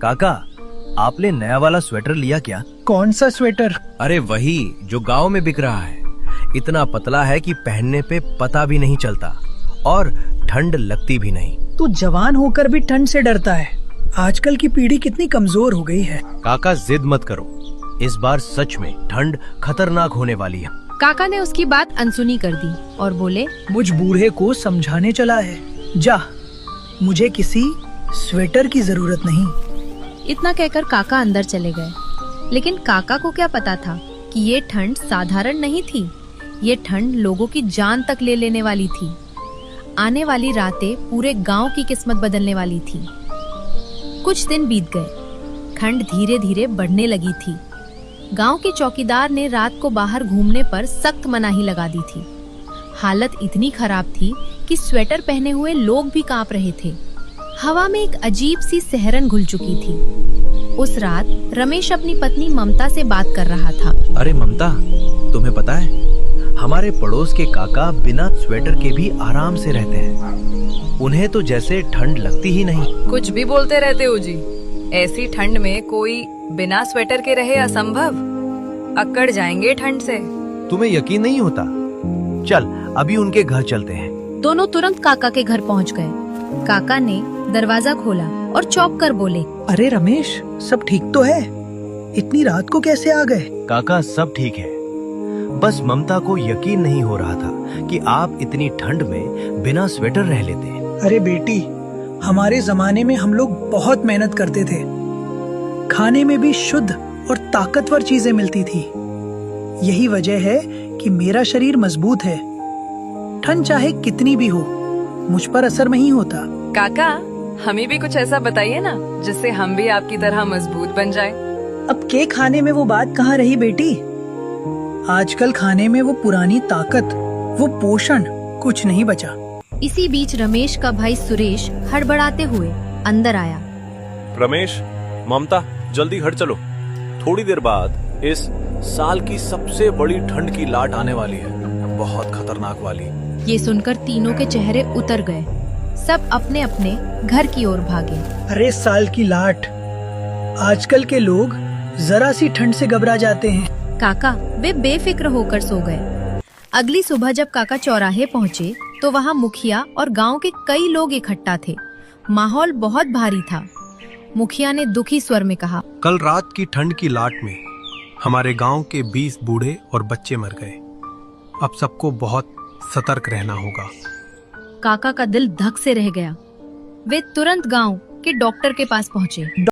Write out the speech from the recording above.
काका, आपने नया वाला स्वेटर लिया क्या? कौन सा स्वेटर? अरे वही जो गांव में बिक रहा है। इतना पतला है कि पहनने पे पता भी नहीं चलता और ठंड लगती भी नहीं। तू जवान होकर भी ठंड से डरता है। आजकल की पीढ़ी कितनी कमजोर हो गई है। काका जिद मत करो, इस बार सच में ठंड खतरनाक होने वाली है। काका ने उसकी बात अनसुनी कर दी और बोले, मुझ बूढ़े को समझाने चला है। जा, मुझे किसी स्वेटर की जरूरत नहीं। इतना कहकर काका अंदर चले गए। लेकिन काका को क्या पता था कि ये ठंड साधारण नहीं थी। ये ठंड लोगों की जान तक ले लेने वाली थी। आने वाली रातें पूरे गांव की किस्मत बदलने वाली थी। कुछ दिन बीत गए। ठंड धीरे धीरे बढ़ने लगी थी। गांव के चौकीदार ने रात को बाहर घूमने पर सख्त मनाही लगा दी थी। हालत इतनी खराब थी कि स्वेटर पहने हुए लोग भी कांप रहे थे। हवा में एक अजीब सी सहरन घुल चुकी थी। उस रात रमेश अपनी पत्नी ममता से बात कर रहा था। अरे ममता, तुम्हें पता है हमारे पड़ोस के काका बिना स्वेटर के भी आराम से रहते हैं। उन्हें तो जैसे ठंड लगती ही नहीं। कुछ भी बोलते रहते हो जी। ऐसी ठंड में कोई बिना स्वेटर के रहे असंभव। अकड़ जाएंगे ठंड से। तुम्हें यकीन नहीं होता? चल अभी उनके घर चलते हैं। दोनों तुरंत काका के घर पहुंच गए। काका ने दरवाजा खोला और चौंक कर बोले, अरे रमेश, सब ठीक तो है? इतनी रात को कैसे आ गए? काका सब ठीक है, बस ममता को यकीन नहीं हो रहा था कि आप इतनी ठंड में बिना स्वेटर रह लेते। अरे बेटी, हमारे जमाने में हम लोग बहुत मेहनत करते थे। खाने में भी शुद्ध और ताकतवर चीजें मिलती थी। यही वजह है कि मेरा शरीर मजबूत है। ठंड चाहे कितनी भी हो, मुझ पर असर नहीं होता। काका, हमें भी कुछ ऐसा बताइए ना जिससे हम भी आपकी तरह मजबूत बन जाएं। अब के खाने में वो बात कहाँ रही बेटी? आजकल खाने में वो पुरानी ताकत, वो पोषण कुछ नहीं बचा। इसी बीच रमेश का भाई सुरेश हड़बड़ाते हुए अंदर आया। रमेश, ममता, जल्दी घर चलो। थोड़ी देर बाद इस साल की सबसे बड़ी ठंड की लाट आने वाली है, बहुत खतरनाक वाली। ये सुनकर तीनों के चेहरे उतर गए। सब अपने अपने घर की ओर भागे। अरे साल की लाट! आजकल के लोग जरा सी ठंड से घबरा जाते हैं। काका वे बेफिक्र होकर सो गए। अगली सुबह जब काका चौराहे पहुँचे तो वहाँ मुखिया और गांव के कई लोग इकट्ठा थे। माहौल बहुत भारी था। मुखिया ने दुखी स्वर में कहा, कल रात की ठंड की लाट में हमारे गांव के 20 बूढ़े और बच्चे मर गए। अब सबको बहुत सतर्क रहना होगा। काका का दिल धक से रह गया। वे तुरंत गांव के डॉक्टर के पास पहुँचे।